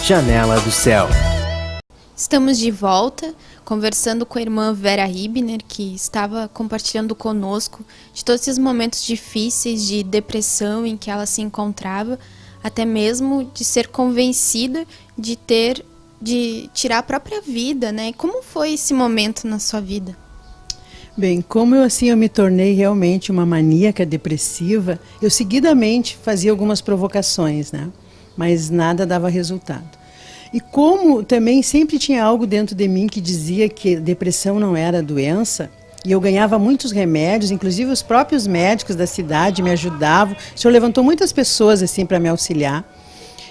Janela do Céu. Estamos de volta, conversando com a irmã Vera Ribner, que estava compartilhando conosco de todos esses momentos difíceis de depressão em que ela se encontrava, até mesmo de ser convencida de tirar a própria vida, né? Como foi esse momento na sua vida? Bem, como eu me tornei realmente uma maníaca depressiva, eu seguidamente fazia algumas provocações, né? Mas nada dava resultado. E como também sempre tinha algo dentro de mim que dizia que depressão não era doença, e eu ganhava muitos remédios, inclusive os próprios médicos da cidade me ajudavam. O senhor levantou muitas pessoas assim para me auxiliar.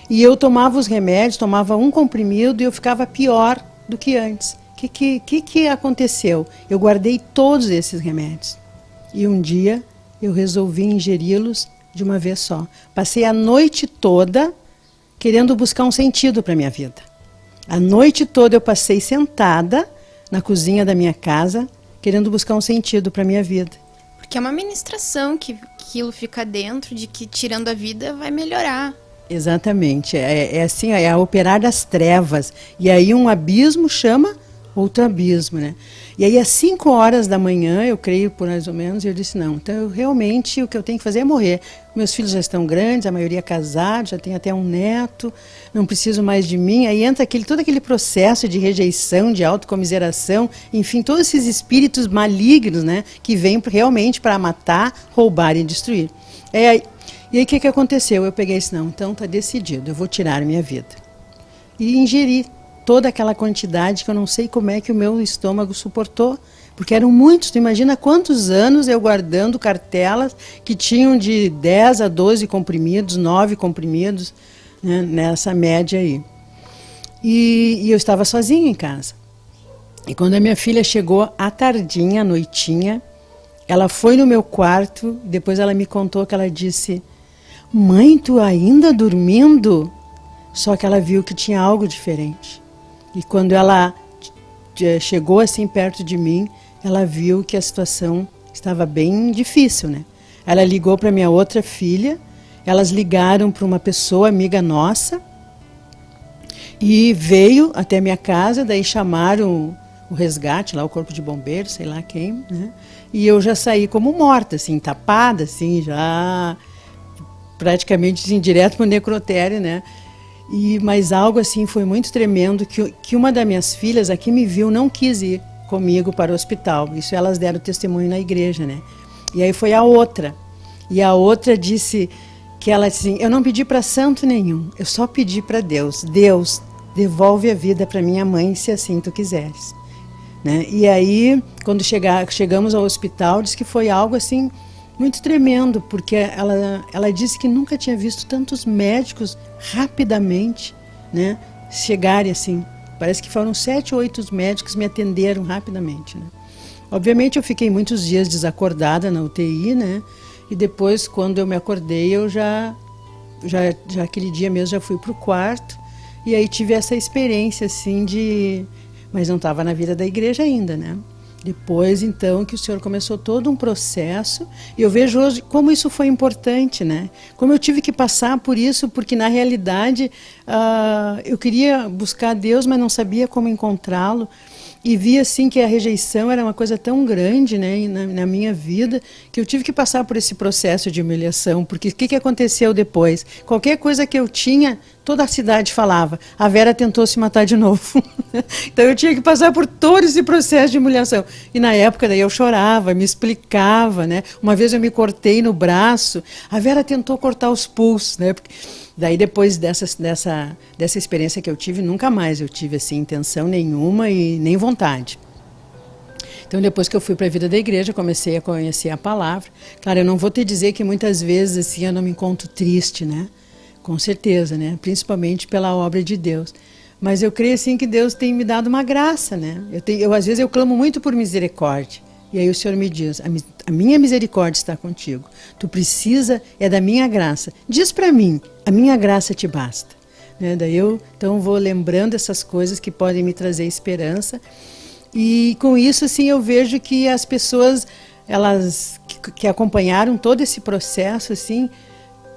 E eu tomava os remédios, tomava um comprimido e eu ficava pior do que antes. O que aconteceu? Eu guardei todos esses remédios. E um dia eu resolvi ingeri-los de uma vez só. Passei a noite toda querendo buscar um sentido para a minha vida. A noite toda eu passei sentada na cozinha da minha casa, querendo buscar um sentido para a minha vida. Porque é uma ministração que aquilo fica dentro, de que tirando a vida vai melhorar. Exatamente. É a operar das trevas. E aí um abismo chama outro abismo, né? E aí às 5 horas da manhã, eu creio por mais ou menos, eu disse, não, então realmente o que eu tenho que fazer é morrer. Meus filhos já estão grandes, a maioria casada, já tem até um neto, não preciso mais de mim. Aí entra todo aquele processo de rejeição, de autocomiseração, enfim, todos esses espíritos malignos, né, que vêm realmente para matar, roubar e destruir. E aí o que aconteceu? Eu peguei isso, não, então está decidido, eu vou tirar a minha vida. E ingeri toda aquela quantidade que eu não sei como é que o meu estômago suportou, porque eram muitos. Tu imagina quantos anos eu guardando cartelas que tinham de 10 a 12 comprimidos, 9 comprimidos, né, nessa média aí. E eu estava sozinha em casa. E quando a minha filha chegou à tardinha, à noitinha, ela foi no meu quarto, depois ela me contou que ela disse, mãe, tu ainda dormindo? Só que ela viu que tinha algo diferente. E quando ela chegou assim perto de mim, ela viu que a situação estava bem difícil, né? Ela ligou para minha outra filha, elas ligaram para uma pessoa amiga nossa e veio até minha casa, daí chamaram o resgate, lá o corpo de bombeiros, sei lá quem, né? E eu já saí como morta, assim, tapada, assim, já praticamente assim, direto para o necrotério, né? Mas algo assim foi muito tremendo, que uma das minhas filhas, a que me viu, não quis ir comigo para o hospital. Isso elas deram testemunho na igreja, né? E aí foi a outra. E a outra disse que ela assim, eu não pedi para santo nenhum, eu só pedi para Deus. Deus, devolve a vida para minha mãe, se assim tu quiseres. Né? E aí, quando chegamos ao hospital, disse que foi algo assim muito tremendo, porque ela disse que nunca tinha visto tantos médicos rapidamente, né, chegarem assim. Parece que foram 7 ou 8 médicos que me atenderam rapidamente. Né? Obviamente eu fiquei muitos dias desacordada na UTI, né? E depois, quando eu me acordei, eu já aquele dia mesmo já fui para o quarto. E aí tive essa experiência assim mas não estava na vida da igreja ainda, né? Depois, então, que o senhor começou todo um processo, e eu vejo hoje como isso foi importante, né? Como eu tive que passar por isso, porque na realidade eu queria buscar Deus, mas não sabia como encontrá-lo, e vi assim que a rejeição era uma coisa tão grande, né, na minha vida, que eu tive que passar por esse processo de humilhação, porque o que aconteceu depois? Qualquer coisa que eu tinha, toda a cidade falava, a Vera tentou se matar de novo. Então eu tinha que passar por todo esse processo de humilhação. E na época daí eu chorava, me explicava, né? Uma vez eu me cortei no braço, a Vera tentou cortar os pulsos, né? Daí depois dessa experiência que eu tive, nunca mais eu tive assim intenção nenhuma e nem vontade. Então depois que eu fui para a vida da igreja, comecei a conhecer a palavra. Claro, eu não vou te dizer que muitas vezes assim eu não me encontro triste, né? Com certeza, né? Principalmente pela obra de Deus. Mas eu creio assim que Deus tem me dado uma graça, né? Às vezes eu clamo muito por misericórdia. E aí o Senhor me diz, a minha misericórdia está contigo. Tu precisa da minha graça. Diz para mim, a minha graça te basta. Né? Daí eu então vou lembrando essas coisas que podem me trazer esperança. E com isso assim eu vejo que as pessoas, elas que acompanharam todo esse processo assim,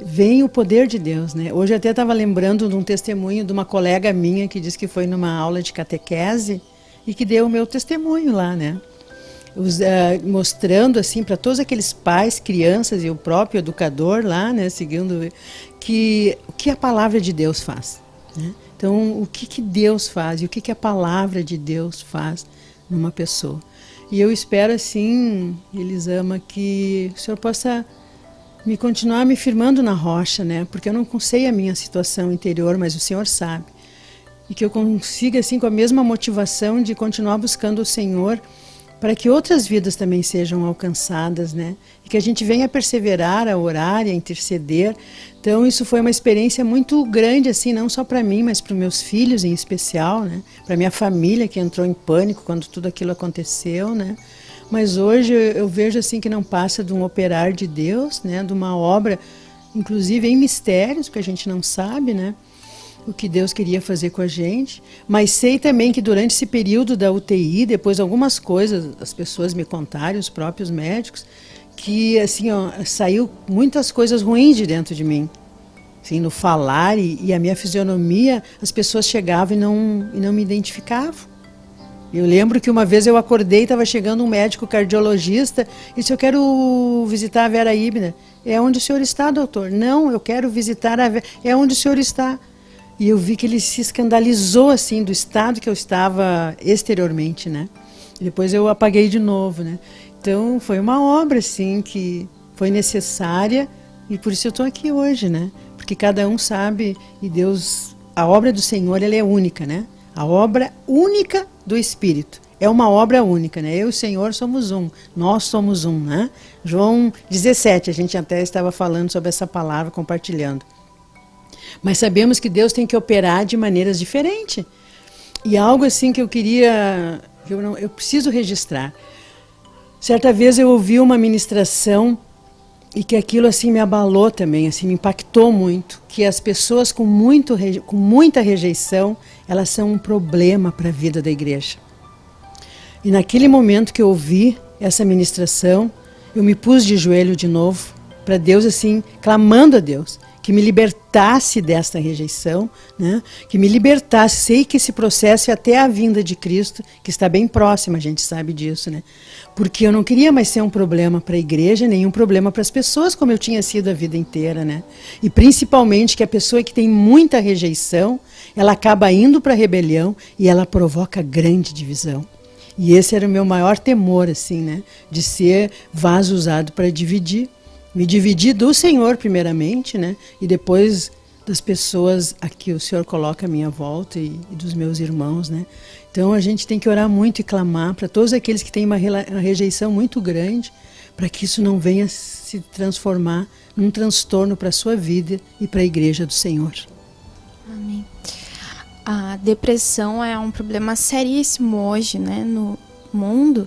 vem o poder de Deus, né? Hoje eu até estava lembrando de um testemunho de uma colega minha que disse que foi numa aula de catequese e que deu o meu testemunho lá, né? Mostrando assim para todos aqueles pais, crianças e o próprio educador lá, né, seguindo o que a palavra de Deus faz, né? Então, o que Deus faz e o que a palavra de Deus faz numa pessoa. E eu espero assim, Elisama, que o Senhor possa continuar me firmando na rocha, né? Porque eu não sei a minha situação interior, mas o Senhor sabe. E que eu consiga assim com a mesma motivação de continuar buscando o Senhor, para que outras vidas também sejam alcançadas, né? E que a gente venha perseverar, a orar e a interceder. Então isso foi uma experiência muito grande, assim, não só para mim, mas para os meus filhos em especial, né? Para minha família que entrou em pânico quando tudo aquilo aconteceu, né? Mas hoje eu vejo assim que não passa de um operar de Deus, né? De uma obra, inclusive em mistérios, porque a gente não sabe, né? O que Deus queria fazer com a gente, mas sei também que durante esse período da UTI, depois algumas coisas, as pessoas me contaram, os próprios médicos, que assim, ó, saiu muitas coisas ruins de dentro de mim, assim, no falar e a minha fisionomia, as pessoas chegavam e não me identificavam. Eu lembro que uma vez eu acordei, estava chegando um médico cardiologista e disse: eu quero visitar a Vera Hibner. É onde o senhor está, doutor? Não, eu quero visitar a Vera. É onde o senhor está? E eu vi que ele se escandalizou, assim, do estado que eu estava exteriormente, né? E depois eu apaguei de novo, né? Então, foi uma obra, assim, que foi necessária e por isso eu estou aqui hoje, né? Porque cada um sabe e Deus... A obra do Senhor, ela é única, né? A obra única do Espírito. É uma obra única, né? Eu e o Senhor somos um. Nós somos um, né? João 17, a gente até estava falando sobre essa palavra, compartilhando. Mas sabemos que Deus tem que operar de maneiras diferentes. E algo assim que eu queria... Eu preciso registrar. Certa vez eu ouvi uma ministração e que aquilo assim me abalou também, assim, me impactou muito. Que as pessoas com muita rejeição, elas são um problema para a vida da igreja. E naquele momento que eu ouvi essa ministração, eu me pus de joelho de novo para Deus, assim, clamando a Deus que me libertasse desta rejeição, né? Que me libertasse. Sei que esse processo é até a vinda de Cristo, que está bem próxima, a gente sabe disso, né? Porque eu não queria mais ser um problema para a igreja, nem um problema para as pessoas, como eu tinha sido a vida inteira, né? E principalmente que a pessoa que tem muita rejeição, ela acaba indo para a rebelião e ela provoca grande divisão. E esse era o meu maior temor, assim, né? De ser vaso usado para dividir. Me dividir do Senhor primeiramente, né? E depois das pessoas a que o Senhor coloca à minha volta e dos meus irmãos, né? Então a gente tem que orar muito e clamar para todos aqueles que têm uma rejeição muito grande, para que isso não venha se transformar num transtorno para a sua vida e para a igreja do Senhor. Amém. A depressão é um problema seríssimo hoje, né, no mundo,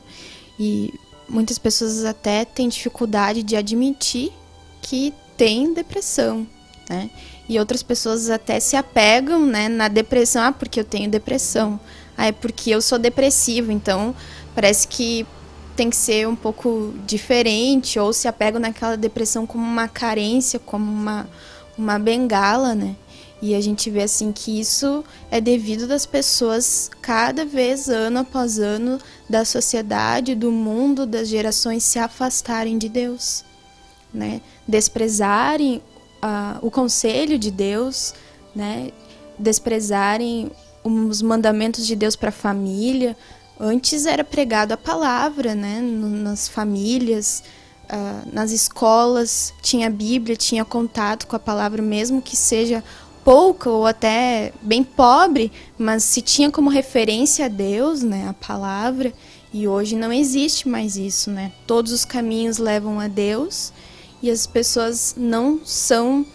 e muitas pessoas até têm dificuldade de admitir que tem depressão, né? E outras pessoas até se apegam, né, na depressão. Porque eu tenho depressão. É porque eu sou depressivo. Então, parece que tem que ser um pouco diferente. Ou se apegam naquela depressão como uma carência, como uma bengala, né? E a gente vê assim que isso é devido das pessoas cada vez, ano após ano, da sociedade, do mundo, das gerações se afastarem de Deus, né? Desprezarem o conselho de Deus, né? Desprezarem os mandamentos de Deus para a família. Antes era pregado a palavra, né? Nas famílias, nas escolas, tinha Bíblia, tinha contato com a palavra, mesmo que seja pouca ou até bem pobre, mas se tinha como referência a Deus, né, a palavra. E hoje não existe mais isso, né? Todos os caminhos levam a Deus e as pessoas não são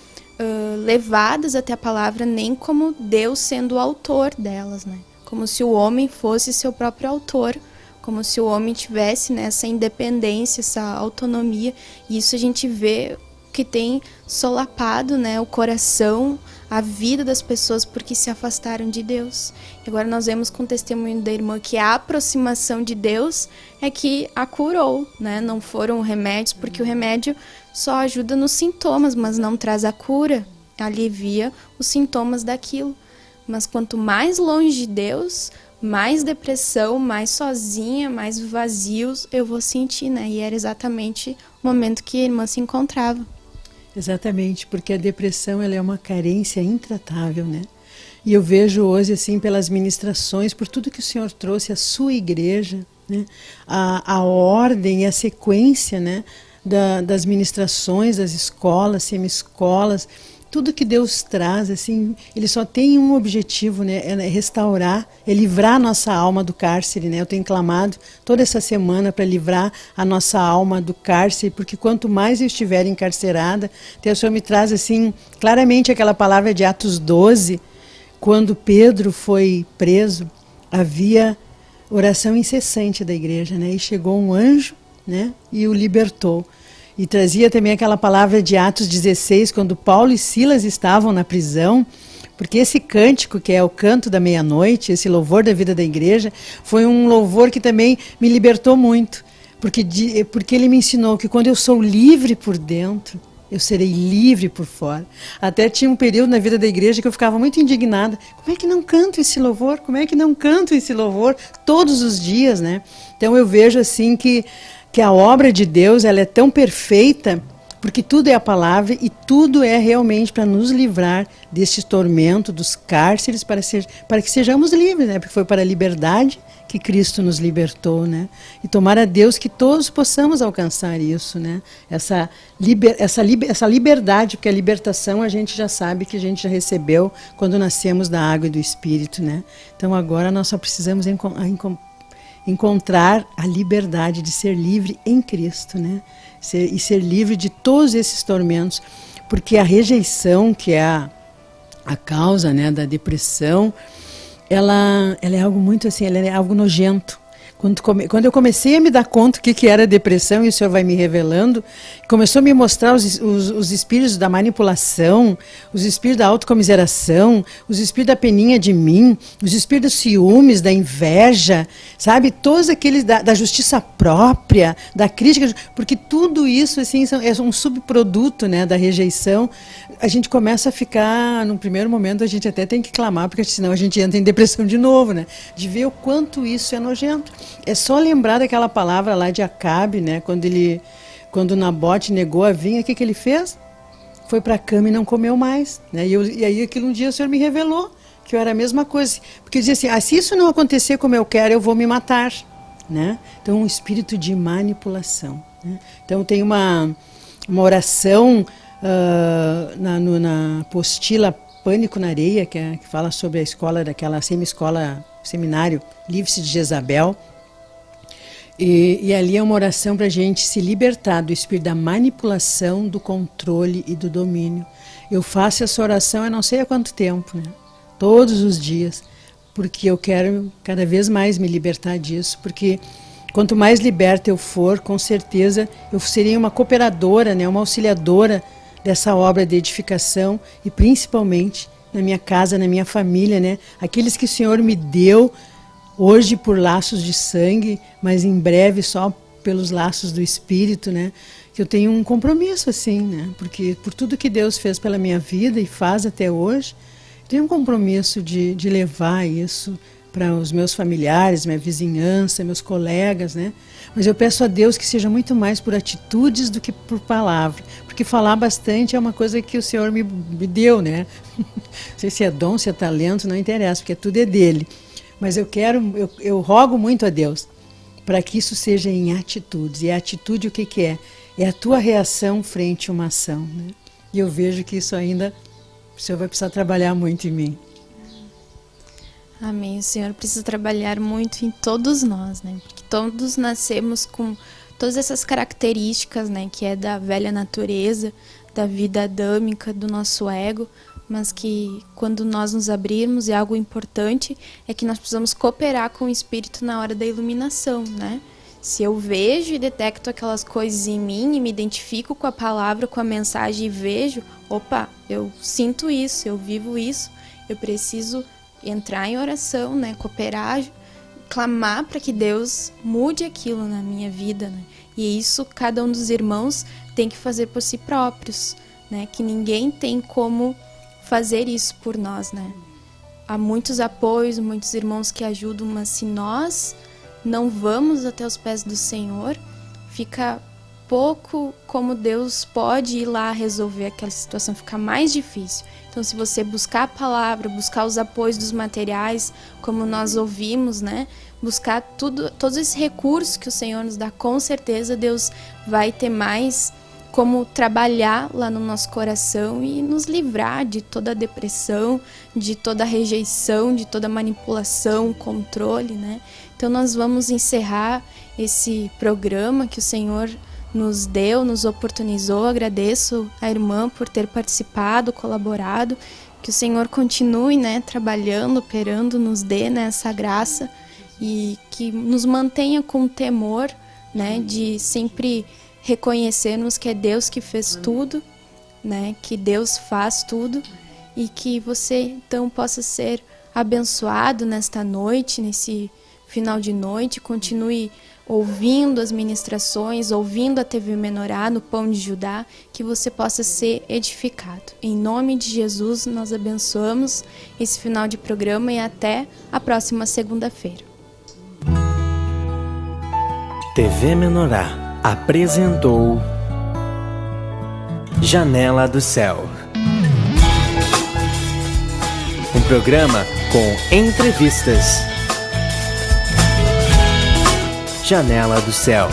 levadas até a palavra nem como Deus sendo o autor delas, né? Como se o homem fosse seu próprio autor, como se o homem tivesse, né, essa independência, essa autonomia. E isso a gente vê que tem solapado, né, o coração, a vida das pessoas porque se afastaram de Deus. E agora nós vemos com o testemunho da irmã que a aproximação de Deus é que a curou, né? Não foram remédios, porque o remédio só ajuda nos sintomas, mas não traz a cura, alivia os sintomas daquilo. Mas quanto mais longe de Deus, mais depressão, mais sozinha, mais vazios eu vou sentir, né? E era exatamente o momento que a irmã se encontrava. Exatamente, porque a depressão ela é uma carência intratável, né? E eu vejo hoje, assim, pelas ministrações, por tudo que o Senhor trouxe à sua igreja, né? A ordem e a sequência, né? Das ministrações, das escolas, semi-escolas, tudo que Deus traz, assim, ele só tem um objetivo, né? É restaurar, é livrar a nossa alma do cárcere, né? Eu tenho clamado toda essa semana para livrar a nossa alma do cárcere, porque quanto mais eu estiver encarcerada, então o Senhor me traz, assim, claramente aquela palavra de Atos 12, quando Pedro foi preso, havia oração incessante da igreja, né? E chegou um anjo, né? E o libertou. E trazia também aquela palavra de Atos 16, quando Paulo e Silas estavam na prisão, porque esse cântico, que é o canto da meia-noite, esse louvor da vida da igreja, foi um louvor que também me libertou muito, porque ele me ensinou que quando eu sou livre por dentro, eu serei livre por fora. Até tinha um período na vida da igreja que eu ficava muito indignada. Como é que não canto esse louvor? Como é que não canto esse louvor todos os dias, né? Então eu vejo assim que a obra de Deus ela é tão perfeita, porque tudo é a palavra e tudo é realmente para nos livrar deste tormento, dos cárceres, para que sejamos livres, né? Porque foi para a liberdade que Cristo nos libertou, né? E tomara a Deus que todos possamos alcançar isso, né? Essa liberdade, porque a libertação a gente já sabe que a gente já recebeu quando nascemos da água e do Espírito, né? Então agora nós só precisamos encontrar a liberdade de ser livre em Cristo, né? E ser livre de todos esses tormentos, porque a rejeição, que é a causa, né, da depressão, ela é algo muito assim, ela é algo nojento. Quando eu comecei a me dar conta o que era depressão, e o Senhor vai me revelando, começou a me mostrar os espíritos da manipulação, os espíritos da autocomiseração, os espíritos da peninha de mim, os espíritos dos ciúmes, da inveja, sabe? Todos aqueles da justiça própria, da crítica, porque tudo isso assim, é um subproduto, né, da rejeição. A gente começa a ficar, num primeiro momento, a gente até tem que clamar, porque senão a gente entra em depressão de novo, né? De ver o quanto isso é nojento. É só lembrar daquela palavra lá de Acabe, né? Quando Nabote negou a vinha, o que ele fez? Foi para a cama e não comeu mais, né? E aí aquilo um dia o Senhor me revelou, que eu era a mesma coisa. Porque dizia assim, se isso não acontecer como eu quero, eu vou me matar, né? Então, um espírito de manipulação, né? Então, tem uma oração na apostila Pânico na Areia, que fala sobre a escola, daquela semi-escola, seminário Livre-se de Jezabel. E ali é uma oração para a gente se libertar do espírito da manipulação, do controle e do domínio. Eu faço essa oração há não sei há quanto tempo, né? Todos os dias, porque eu quero cada vez mais me libertar disso, porque quanto mais liberta eu for, com certeza eu serei uma cooperadora, né? Uma auxiliadora dessa obra de edificação e principalmente na minha casa, na minha família, né? Aqueles que o Senhor me deu hoje por laços de sangue, mas em breve só pelos laços do Espírito, né? Que eu tenho um compromisso assim, né? Porque por tudo que Deus fez pela minha vida e faz até hoje, eu tenho um compromisso de levar isso para os meus familiares, minha vizinhança, meus colegas, né? Mas eu peço a Deus que seja muito mais por atitudes do que por palavra, porque falar bastante é uma coisa que o Senhor me deu, né? Não sei se é dom, se é talento, não interessa, porque tudo é dele. Mas eu rogo muito a Deus para que isso seja em atitudes. E a atitude o que é? É a tua reação frente a uma ação, né? E eu vejo que isso ainda o Senhor vai precisar trabalhar muito em mim. Amém. O Senhor precisa trabalhar muito em todos nós, né? Porque todos nascemos com todas essas características, né? Que é da velha natureza, da vida adâmica, do nosso ego, mas que quando nós nos abrirmos, e algo importante é que nós precisamos cooperar com o Espírito na hora da iluminação, né? Se eu vejo e detecto aquelas coisas em mim e me identifico com a palavra, com a mensagem e vejo, opa, eu sinto isso, eu vivo isso, eu preciso entrar em oração, né? Cooperar, clamar para que Deus mude aquilo na minha vida, né? E isso cada um dos irmãos tem que fazer por si próprios, né? Que ninguém tem como fazer isso por nós, né? Há muitos apoios, muitos irmãos que ajudam, mas se nós não vamos até os pés do Senhor, fica pouco como Deus pode ir lá resolver aquela situação, fica mais difícil. Então, se você buscar a palavra, buscar os apoios dos materiais, como nós ouvimos, né? Buscar todos esses recursos que o Senhor nos dá, com certeza Deus vai ter mais como trabalhar lá no nosso coração e nos livrar de toda a depressão, de toda a rejeição, de toda a manipulação, controle, né? Então nós vamos encerrar esse programa que o Senhor nos deu, nos oportunizou. Agradeço a irmã por ter participado, colaborado. Que o Senhor continue, né, trabalhando, operando, nos dê, né, essa graça e que nos mantenha com temor, né, de sempre reconhecermos que é Deus que fez tudo, né, que Deus faz tudo e que você então possa ser abençoado nesta noite, nesse final de noite. Continue ouvindo as ministrações, ouvindo a TV Menorá no Pão de Judá, que você possa ser edificado. Em nome de Jesus, nós abençoamos esse final de programa e até a próxima segunda-feira. TV Menorá apresentou Janela do Céu. Um programa com entrevistas. Janela do Céu.